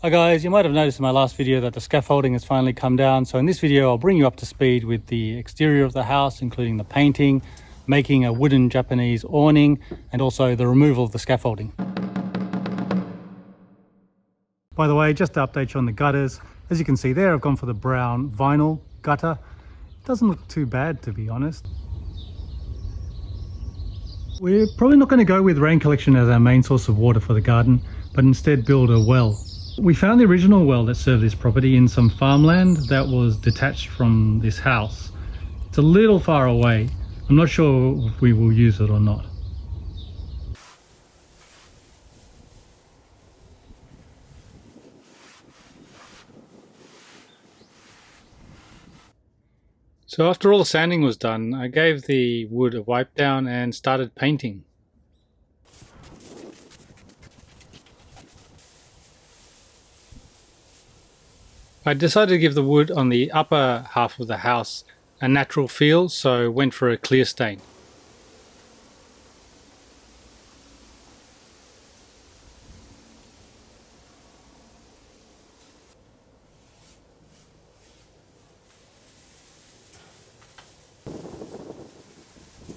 Hi guys, you might have noticed in my last video that the scaffolding has finally come down. So in this video, I'll bring you up to speed with the exterior of the house, including the painting, making a wooden Japanese awning, and also the removal of the scaffolding. By the way, just to update you on the gutters, as you can see there, I've gone for the brown vinyl gutter. It doesn't look too bad, to be honest. We're probably not going to go with rain collection as our main source of water for the garden, but instead build a well. We found the original well that served this property in some farmland that was detached from this house. It's a little far away. I'm not sure if we will use it or not. So after all the sanding was done, I gave the wood a wipe down and started painting. I decided to give the wood on the upper half of the house a natural feel, so went for a clear stain.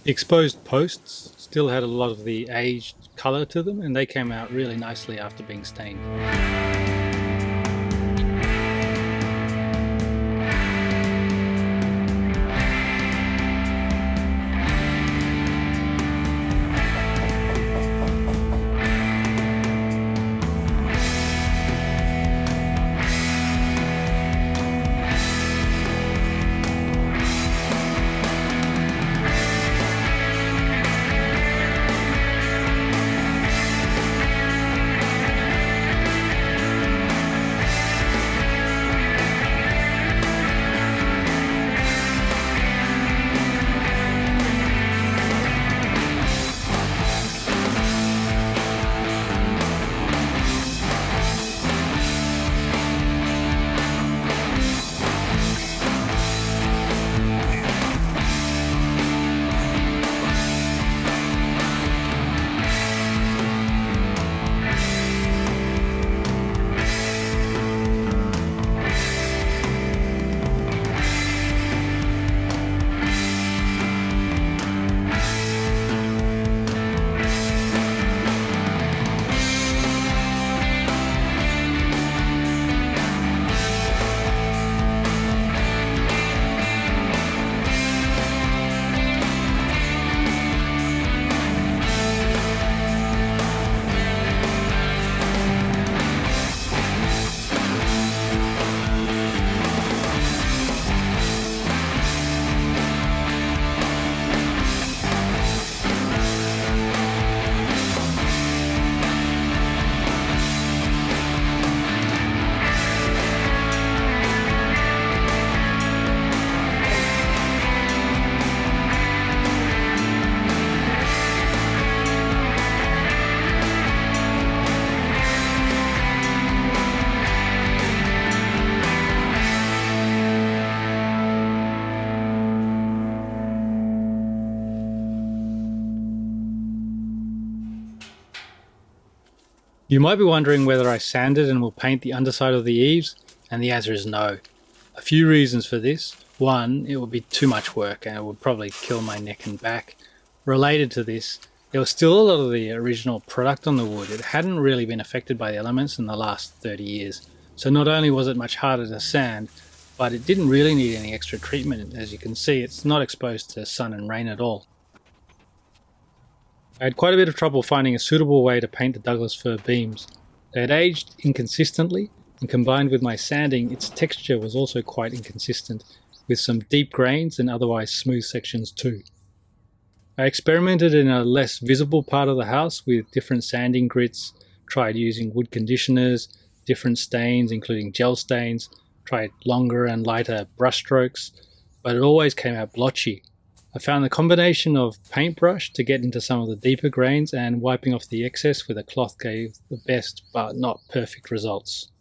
The exposed posts still had a lot of the aged colour to them, and they came out really nicely after being stained. You might be wondering whether I sanded and will paint the underside of the eaves, and the answer is no. A few reasons for this. One, it would be too much work and it would probably kill my neck and back. Related to this, there was still a lot of the original product on the wood. It hadn't really been affected by the elements in the last 30 years. So not only was it much harder to sand, but it didn't really need any extra treatment. As you can see, it's not exposed to sun and rain at all. I had quite a bit of trouble finding a suitable way to paint the Douglas fir beams. They had aged inconsistently, and combined with my sanding, its texture was also quite inconsistent, with some deep grains and otherwise smooth sections too. I experimented in a less visible part of the house with different sanding grits, tried using wood conditioners, different stains including gel stains, tried longer and lighter brush strokes, but it always came out blotchy. I found the combination of paintbrush to get into some of the deeper grains and wiping off the excess with a cloth gave the best but not perfect results.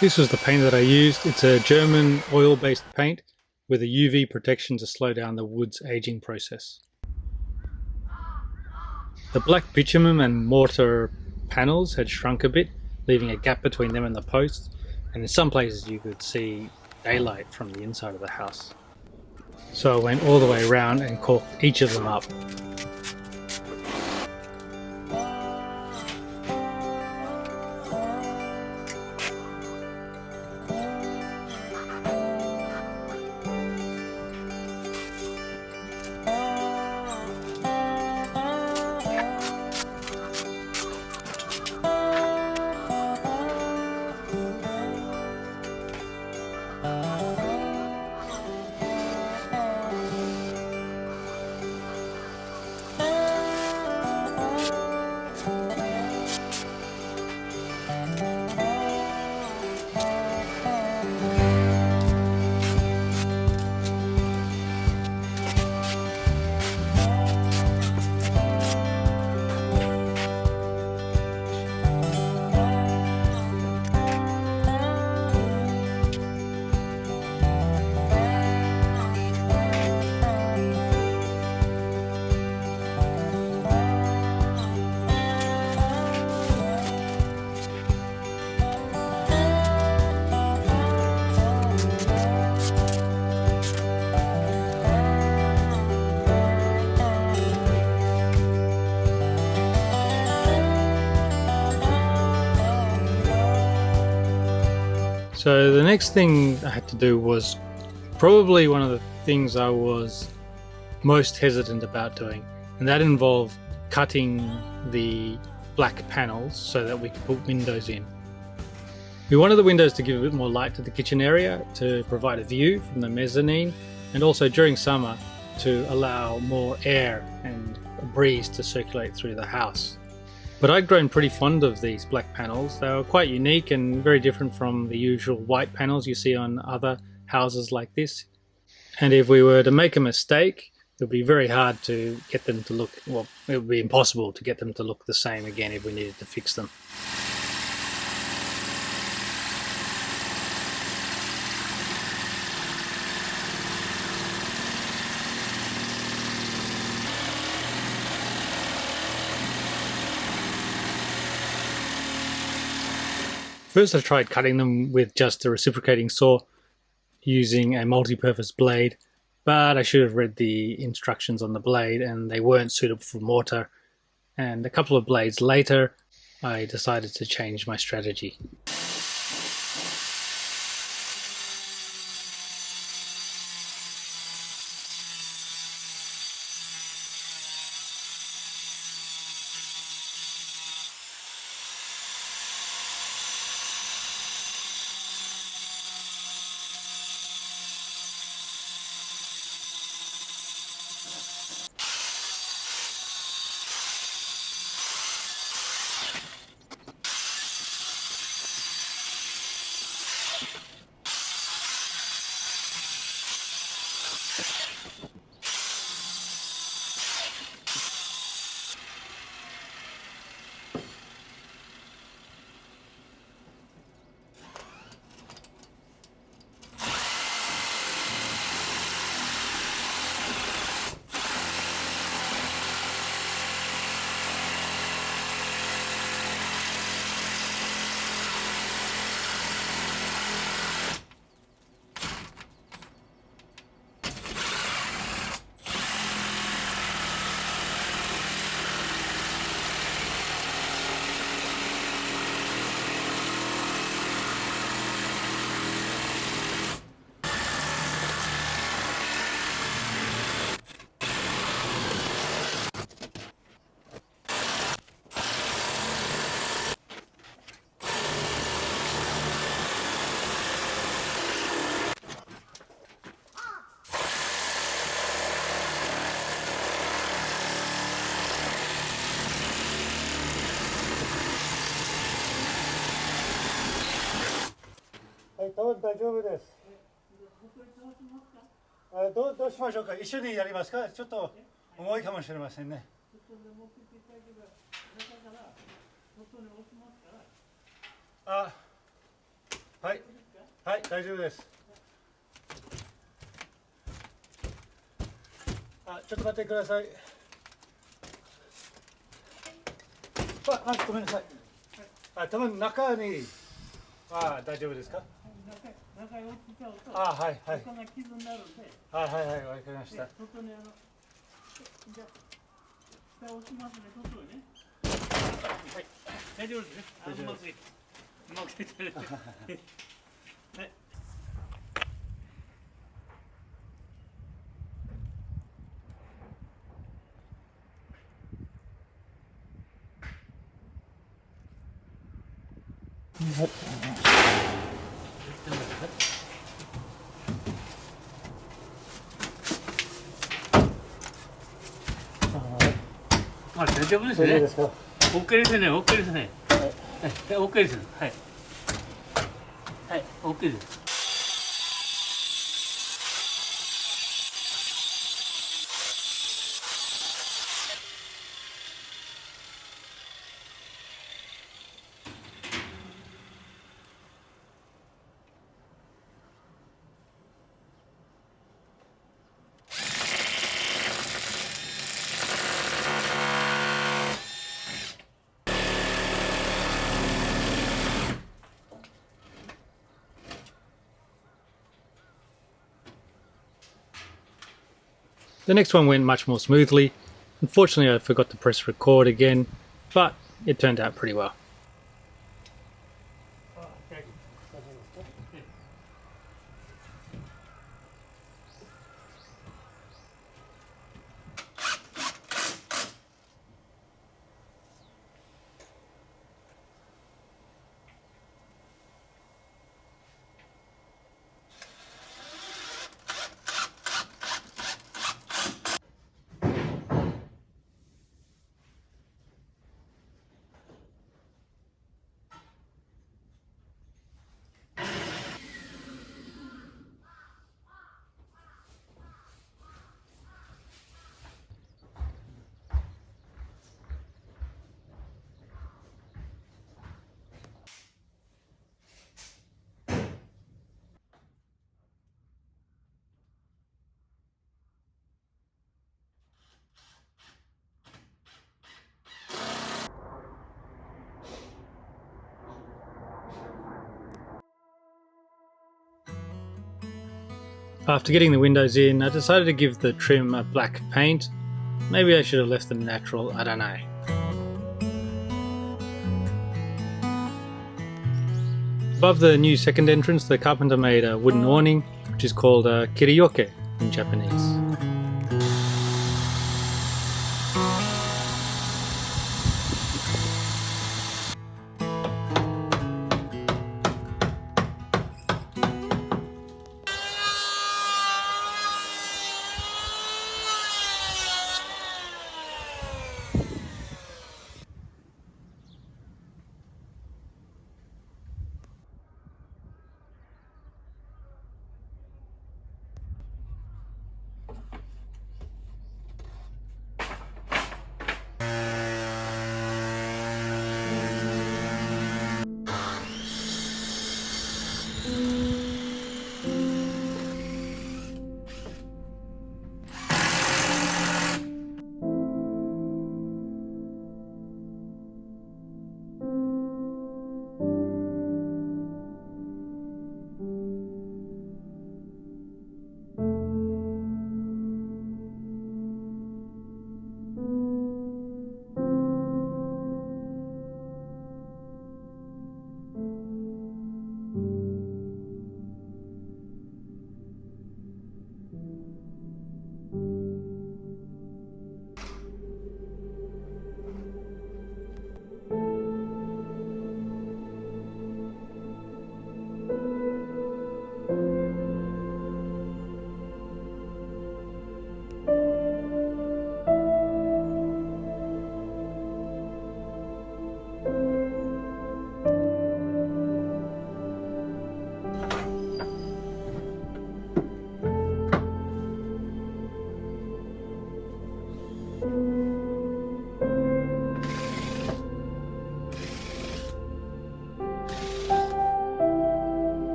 This was the paint that I used. It's a German oil-based paint with a UV protection to slow down the wood's aging process. The black bitumen and mortar panels had shrunk a bit, leaving a gap between them and the posts, and in some places you could see daylight from the inside of the house. So I went all the way around and caulked each of them up. So the next thing I had to do was probably one of the things I was most hesitant about doing, and that involved cutting the black panels so that we could put windows in. We wanted the windows to give a bit more light to the kitchen area to provide a view from the mezzanine, and also during summer to allow more air and a breeze to circulate through the house. But I'd grown pretty fond of these black panels. They were quite unique and very different from the usual white panels you see on other houses like this. And if we were to make a mistake, it would be very hard to get them to look, well, it would be impossible to get them to look the same again if we needed to fix them. First I tried cutting them with just a reciprocating saw using a multi-purpose blade, but I should have read the instructions on the blade and they weren't suitable for mortar, and a couple of blades later I decided to change my strategy.はい、大丈夫です。どうしましょうか。一緒にやりますか。ちょっと重いかもしれませんね。あ、はい、はい、大丈夫です。あ、ちょっと待ってください。ごめんなさい。多分中に、大丈夫ですか。中に落ちちゃうと、はい、はい。中が傷になるんで、はい、はい、わかりました。外にじゃあ、下押しますね、外にね。はい、大丈夫ですね。うまくいってる。はい。大丈夫ですね。OK ですね。OK ですね。OK です。はい。はい、OK です。The next one went much more smoothly. Unfortunately, I forgot to press record again, but it turned out pretty well. After getting the windows in, I decided to give the trim a black paint. Maybe I should have left them natural, I don't know. Above the new second entrance, the carpenter made a wooden awning, which is called a kirioke in Japanese.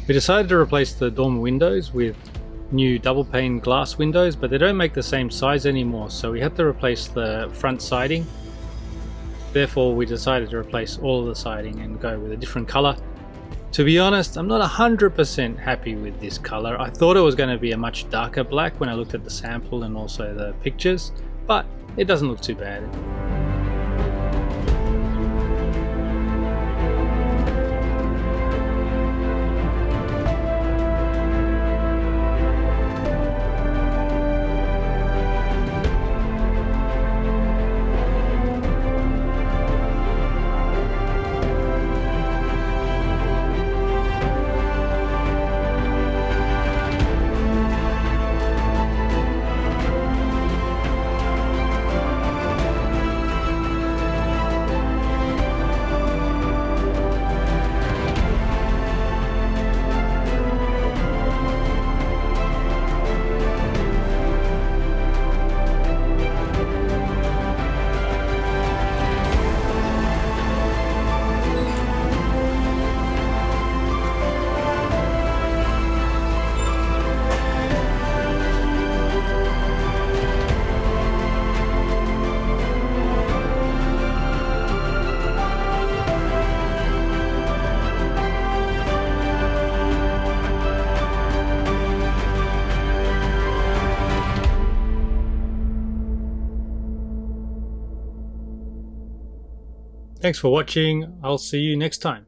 We decided to replace the dormer windows with new double pane glass windows, but they don't make the same size anymore, so we had to replace the front siding. Therefore, we decided to replace all of the siding and go with a different color. To be honest, I'm not 100% happy with this color. I thought it was going to be a much darker black when I looked at the sample and also the pictures, but it doesn't look too bad. Thanks for watching. I'll see you next time.